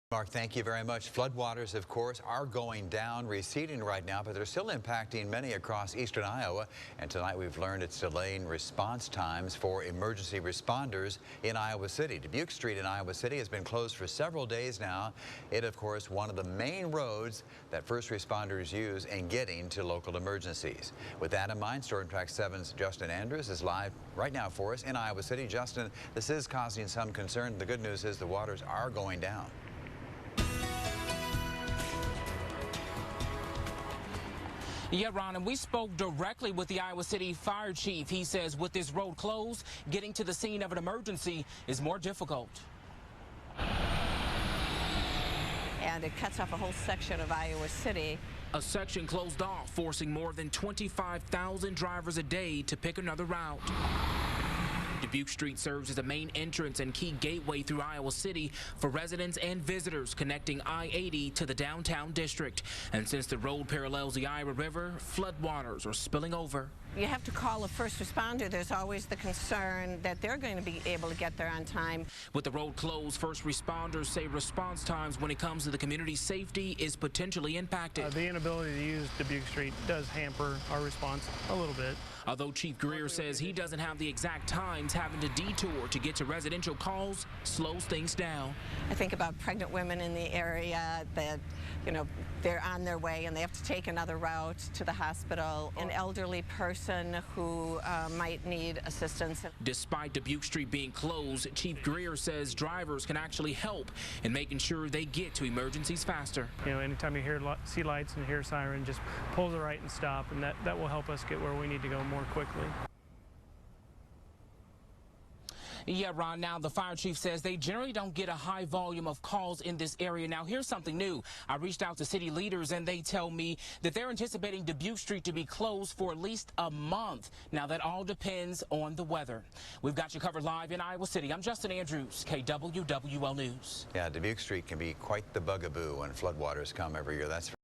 Mark, thank you very much. Floodwaters, of course, are going down, receding right now, but they're still impacting many across eastern Iowa. And tonight we've learned it's delaying response times for emergency responders in Iowa City. Dubuque Street in Iowa City has been closed for several days now. It, of course, one of the main roads that first responders use in getting to local emergencies. With that in mind, Storm Track 7's Justin Andrews is live right now for us in Iowa City. Justin, this is causing some concern. The good news is the waters are going down. Yeah, Ron, and we spoke directly with the Iowa City Fire Chief. He says with this road closed, getting to the scene of an emergency is more difficult. And it cuts off a whole section of Iowa City. A section closed off, forcing more than 25,000 drivers a day to pick another route. Dubuque Street serves as a main entrance and key gateway through Iowa City for residents and visitors connecting I-80 to the downtown district. And since the road parallels the Iowa River, floodwaters are spilling over. You have to call a first responder. There's always the concern that they're going to be able to get there on time. With the road closed, first responders say response times when it comes to the community's safety is potentially impacted. The inability to use Dubuque Street does hamper our response a little bit. Although Chief Greer says he doesn't have the exact times, having to detour to get to residential calls slows things down. I think about pregnant women in the area that, they're on their way and they have to take another route to the hospital. An elderly person who might need assistance. Despite Dubuque Street being closed, Chief Greer says drivers can actually help in making sure they get to emergencies faster. Anytime you see lights and hear a siren, just pull to the right and stop, and that will help us get where we need to go more quickly. Yeah, Ron, now the fire chief says they generally don't get a high volume of calls in this area. Now, here's something new. I reached out to city leaders, and they tell me that they're anticipating Dubuque Street to be closed for at least a month. Now, that all depends on the weather. We've got you covered live in Iowa City. I'm Justin Andrews, KWWL News. Yeah, Dubuque Street can be quite the bugaboo when floodwaters come every year. That's